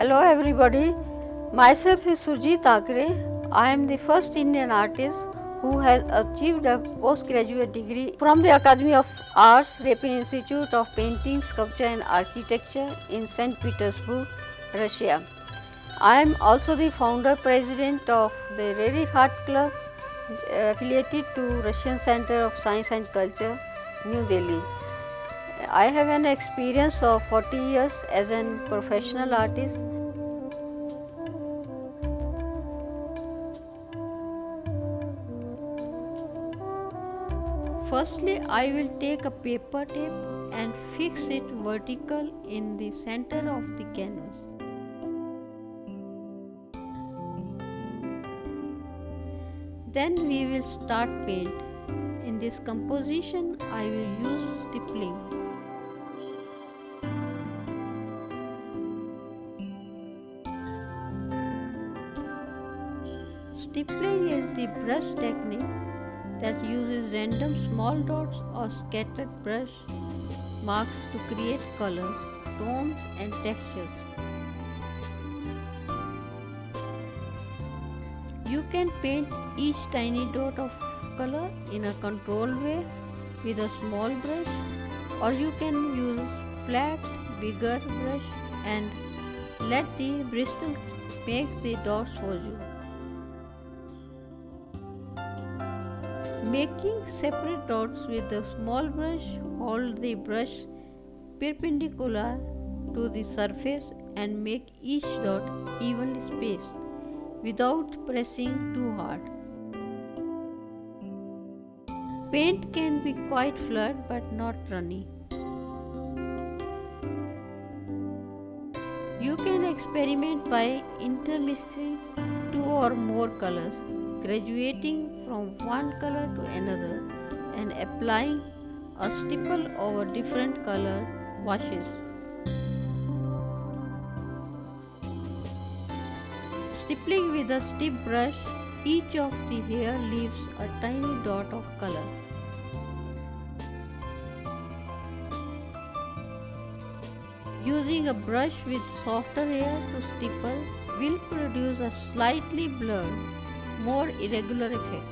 Hello everybody, myself is Surjit Thakre. I am the first Indian artist who has achieved a postgraduate degree from the Academy of Arts, Repin Institute of Painting, Sculpture and Architecture in St. Petersburg, Russia. I am also the founder president of the Rarikh Art Club affiliated to Russian Center of Science and Culture, New Delhi. I have an experience of 40 years as a professional artist. Firstly, I will take a paper tape and fix it vertical in the center of the canvas. Then we will start paint. In this composition, I will use stippling. Stippling is the brush technique that uses random small dots or scattered brush marks to create colors, tones and textures. You can paint each tiny dot of color in a controlled way with a small brush, or you can use flat, bigger brush and let the bristle make the dots for you. Making separate dots with the small brush, hold the brush perpendicular to the surface and make each dot evenly spaced without pressing too hard. Paint can be quite flat but not runny. You can experiment by intermixing two or more colors, graduating from one color to another and applying a stipple over different color washes. Stippling with a stiff brush, each of the hair leaves a tiny dot of color. Using a brush with softer hair to stipple will produce a slightly blurred, more irregular effect.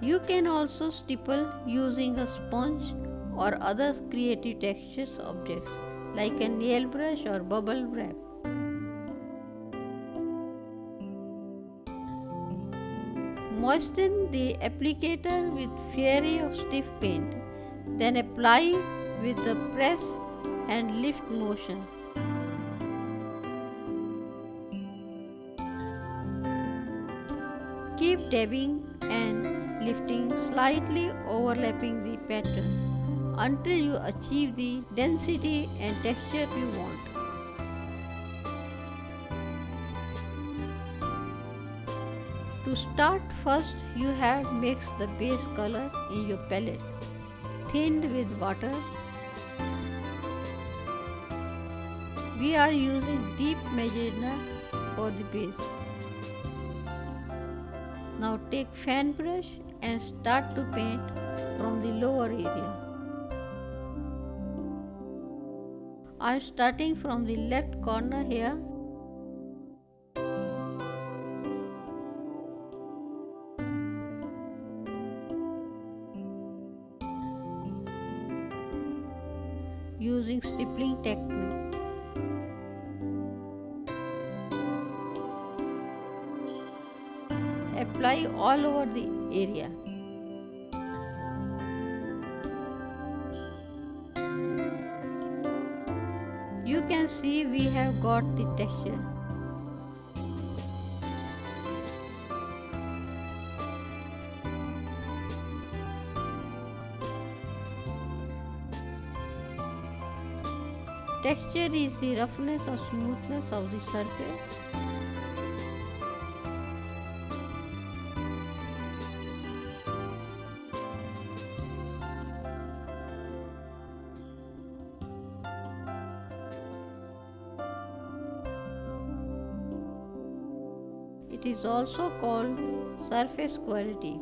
You can also stipple using a sponge or other creative textures objects like a nail brush or bubble wrap. Moisten the applicator with fairy of stiff paint, then apply with the press and lift motion. Keep dabbing and lifting, slightly overlapping the pattern until you achieve the density and texture you want. To start, first you have mixed the base color in your palette, thinned with water. We are using deep magenta for the base. Now take fan brush and start to paint from the lower area. I am starting from the left corner here. Using stippling technique. Apply all over the area. You can see we have got the texture. Texture is the roughness or smoothness of the surface. It is also called surface quality.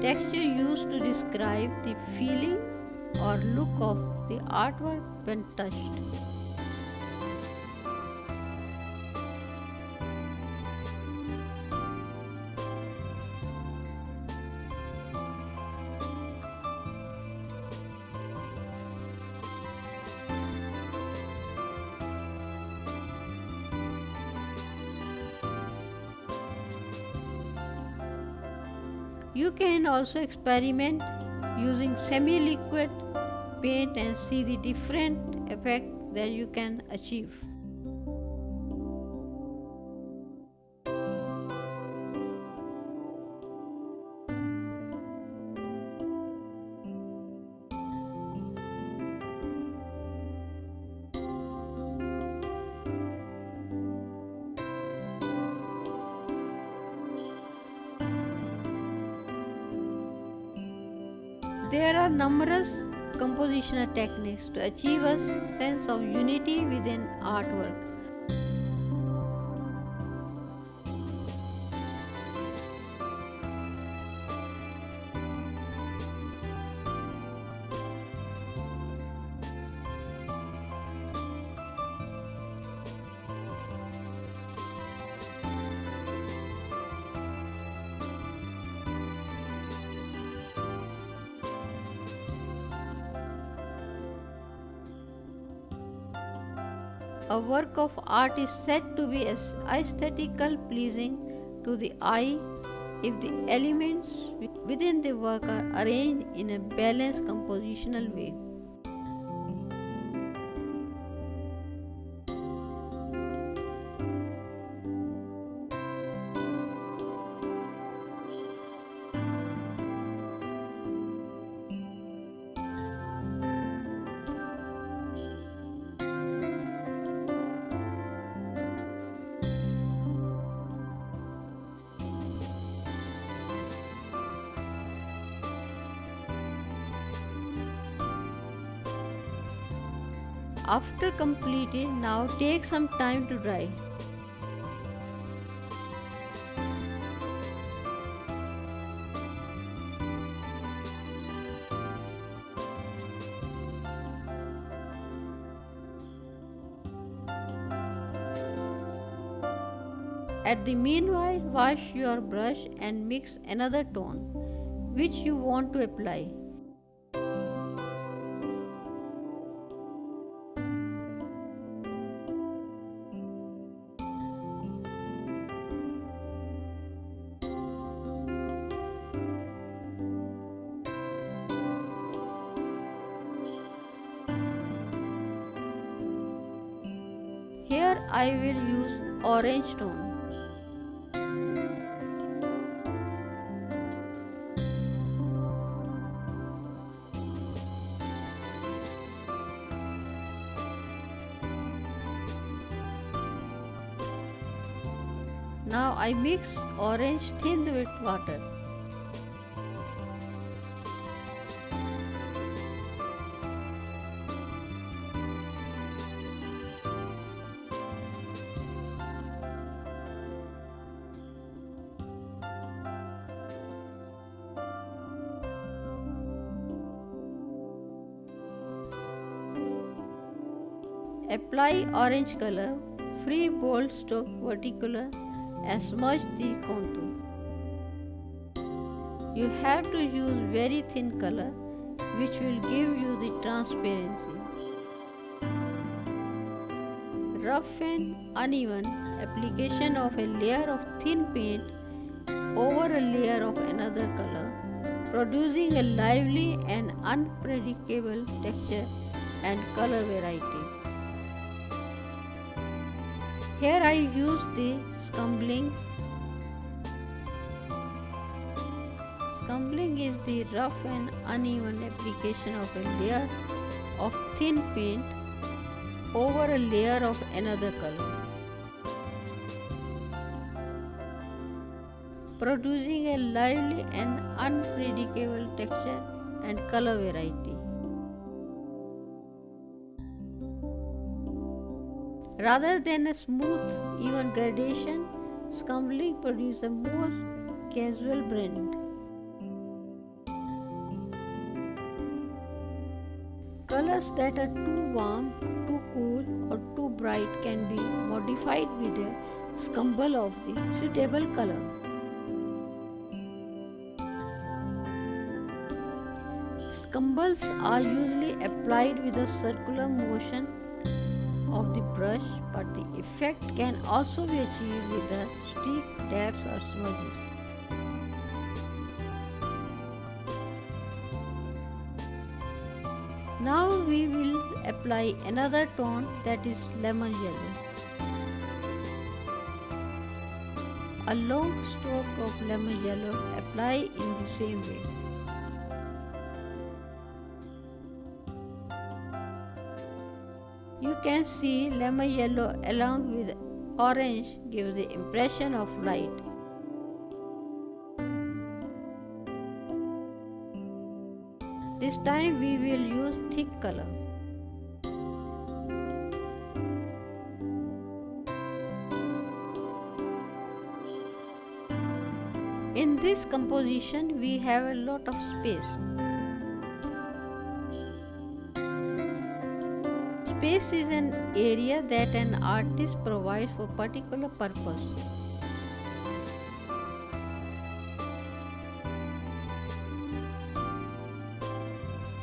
Texture used to describe the feeling or look of the artwork when touched. You can also experiment using semi-liquid paint and see the different effect that you can achieve. There are numerous compositional techniques to achieve a sense of unity within artwork. A work of art is said to be aesthetically pleasing to the eye if the elements within the work are arranged in a balanced compositional way. After completed, now take some time to dry. At the meanwhile, wash your brush and mix another tone which you want to apply. Here I will use orange tone. Now I mix orange thin with water. Apply orange color, free bold stroke vertical and smudge the contour. You have to use very thin color which will give you the transparency. Rough and uneven application of a layer of thin paint over a layer of another color, producing a lively and unpredictable texture and color variety. Here I use the scumbling. Scumbling is the rough and uneven application of a layer of thin paint over a layer of another color, producing a lively and unpredictable texture and color variety. Rather than a smooth, even gradation, scumbling produces a more casual blend. Colors that are too warm, too cool, or too bright can be modified with a scumble of the suitable color. Scumbles are usually applied with a circular motion of the brush, but the effect can also be achieved with the streak, dabs, or smudges. Now we will apply another tone, that is lemon yellow. A long stroke of lemon yellow apply in the same way. You can see lemon yellow along with orange gives the impression of light. This time we will use thick color. In this composition we have a lot of space. Space is an area that an artist provides for particular purpose.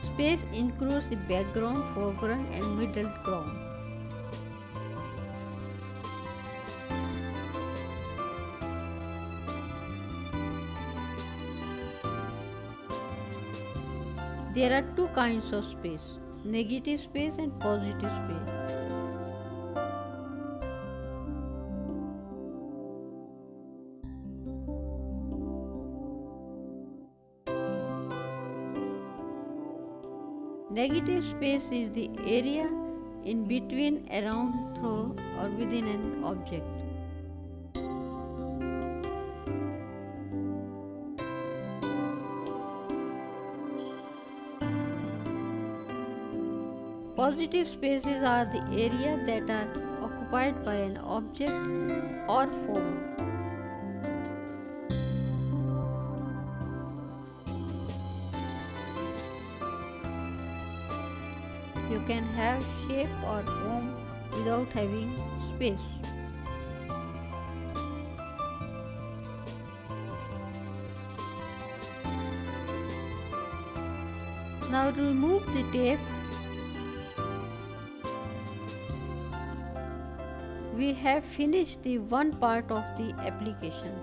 Space includes the background, foreground and middle ground. There are two kinds of space, negative space and positive space. Negative space is the area in between, around, through or within an object. Positive spaces are the area that are occupied by an object or form. You can have shape or form without having space. Now remove the tape. We have finished the one part of the application.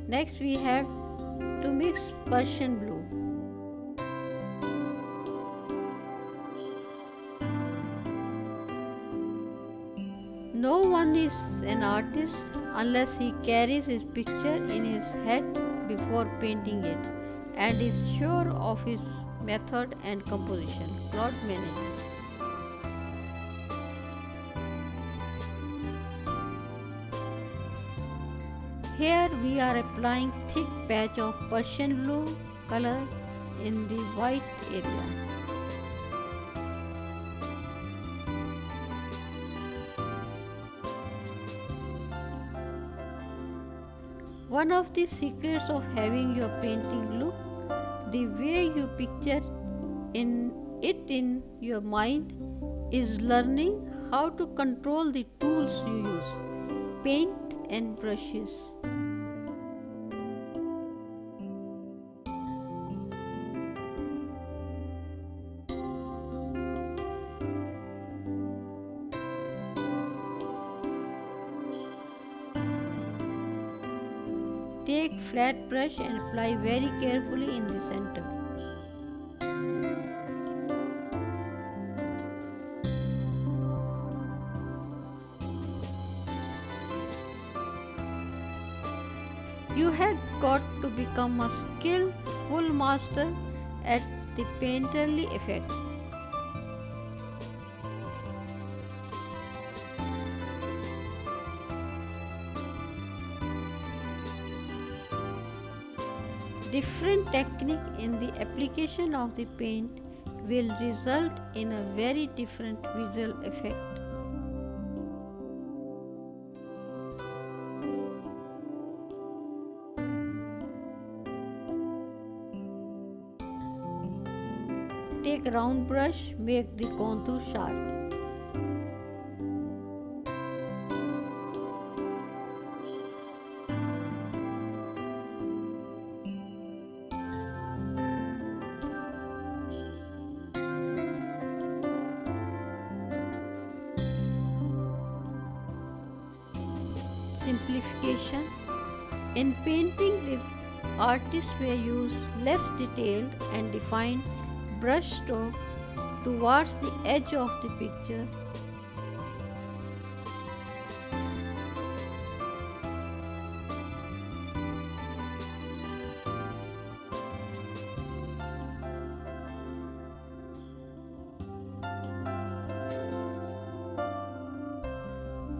Next we have to mix Persian blue. No one is an artist unless he carries his picture in his head before painting it and is sure of his method and composition. Claude Monet. Here we are applying thick patch of Persian blue color in the white area. One of the secrets of having your painting look the way you picture it in your mind is learning how to control the tools you use, paint and brushes. Take flat brush and apply very carefully in the center. You had got to become a skillful master at the painterly effect. Different technique in the application of the paint will result in a very different visual effect. Take a round brush, make the contour sharp. Simplification. In painting, the artist may use less detailed and defined brush strokes towards the edge of the picture.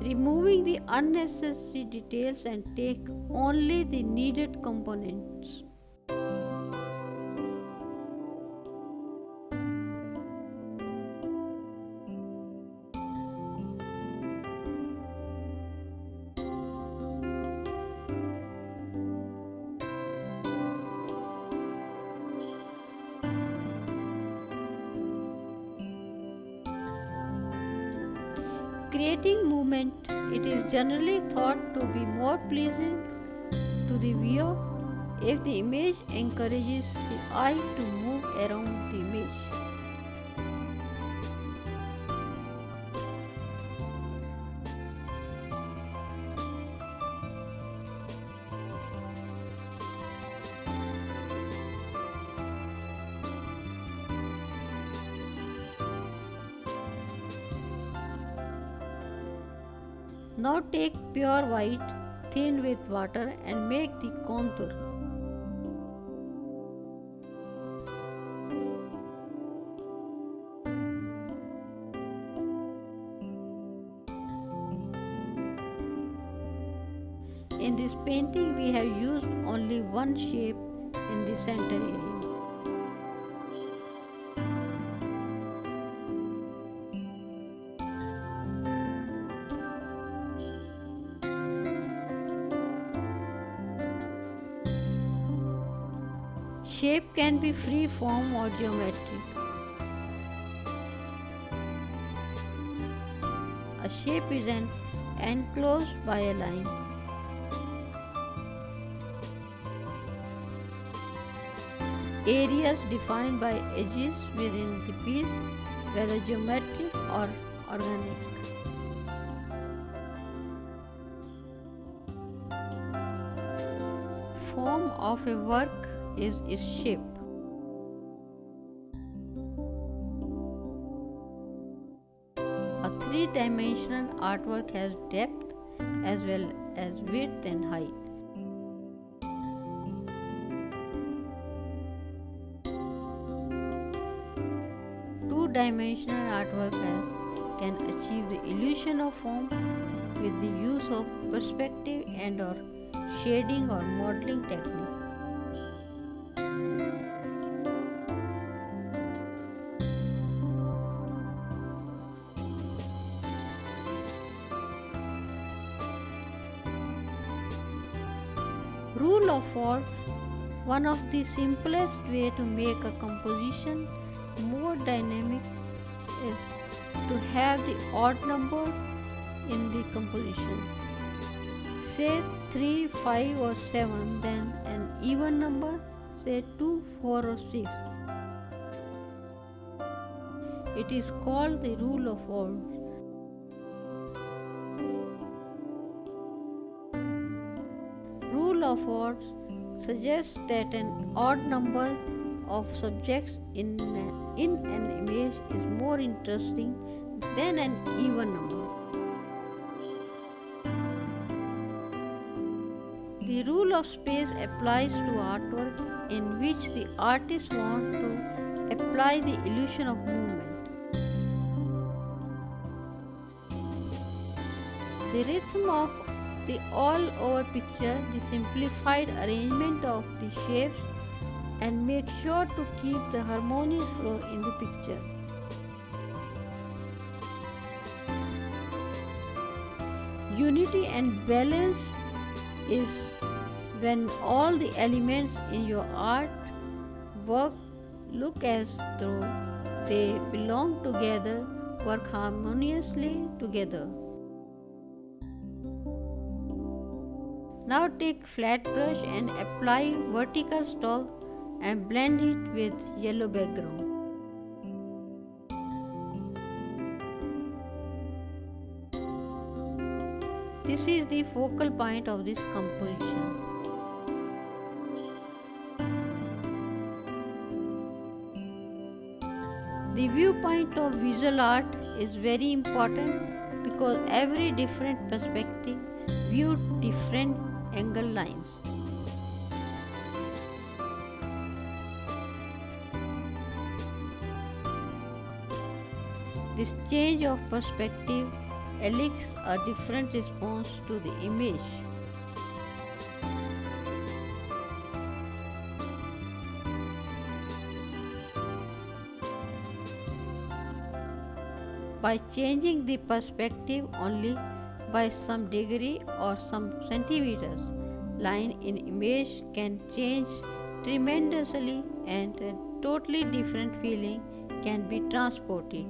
Removing the unnecessary details and take only the needed components. Creating movement, it is generally thought to be more pleasing to the viewer if the image encourages the eye to move around the image. Now take pure white, thin with water and make the contour. In this painting we have used only one shape in the center area. Shape can be free form or geometric. A shape is an enclosed by a line. Areas defined by edges within the piece, whether geometric or organic. Form of a work is its shape. A three-dimensional artwork has depth as well as width and height. Two-dimensional artwork can achieve the illusion of form with the use of perspective and or shading or modeling technique. Rule of fourth. One of the simplest way to make a composition more dynamic is to have the odd number in the composition. Say 3, 5 or 7, then an even number, say 2, 4 or 6. It is called the rule of odds. Rule of odds suggests that an odd number of subjects in an image is more interesting than an even number. The rule of space applies to artwork in which the artist wants to apply the illusion of movement. The rhythm of the all-over picture, the simplified arrangement of the shapes and make sure to keep the harmonious flow in the picture. Unity and balance is when all the elements in your art work look as though they belong together, work harmoniously together. Now take flat brush and apply vertical stroke and blend it with yellow background. This is the focal point of this composition. The viewpoint of visual art is very important because every different perspective view different angle lines. This change of perspective elicits a different response to the image. By changing the perspective only by some degree or some centimeters, line in image can change tremendously and a totally different feeling can be transported.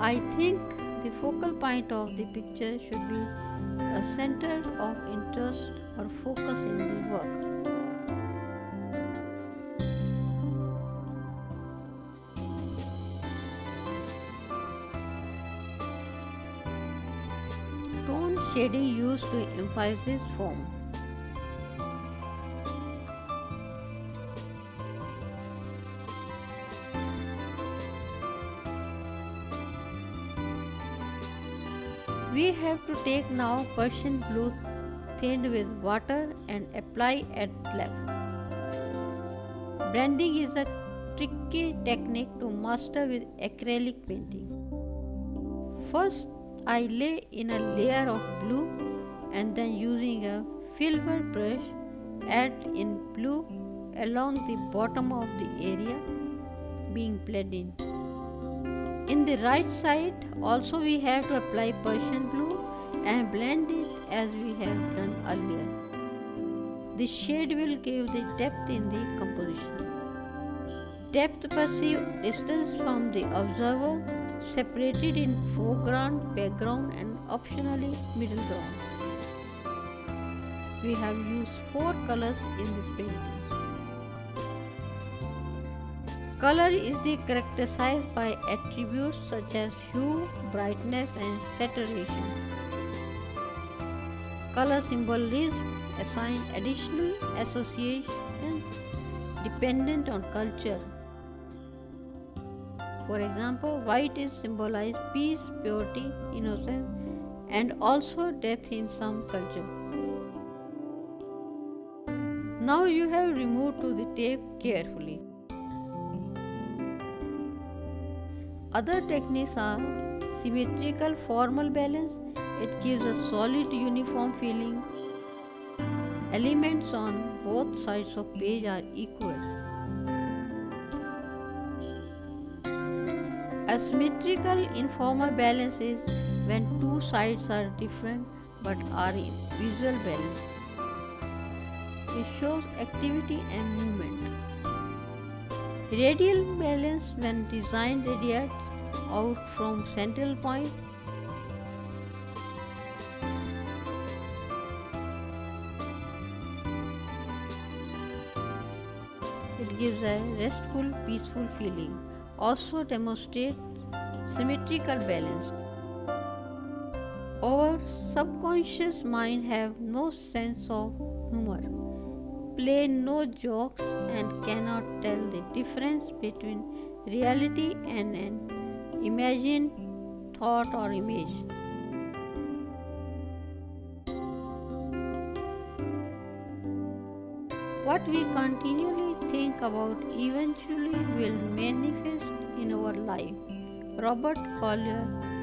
I think the focal point of the picture should be a center of interest or focus in the work. Tone shading used to emphasize form. We have to take now Persian blue thinned with water and apply at left. Blending is a tricky technique to master with acrylic painting. First, I lay in a layer of blue and then using a filbert brush add in blue along the bottom of the area being blended. In the right side also we have to apply Persian blue and blend it as we have done earlier. This shade will give the depth in the composition. Depth perceived distance from the observer, separated in foreground, background and optionally middle ground. We have used 4 colors in this painting. Color is characterized by attributes such as hue, brightness and saturation. Color symbolism assign additional association dependent on culture. For example, white is symbolized peace, purity, innocence and also death in some culture. Now you have removed to the tape carefully. Other techniques are symmetrical formal balance. It gives a solid uniform feeling. Elements on both sides of page are equal. Asymmetrical informal balance is when two sides are different but are in visual balance. It shows activity and movement. Radial balance when design radiates out from central point. It gives a restful, peaceful feeling. Also demonstrates symmetrical balance. Our subconscious mind have no sense of humor, play no jokes and cannot tell the difference between reality and an imagined thought or image. What we continually think about eventually will manifest in our life. Robert Collier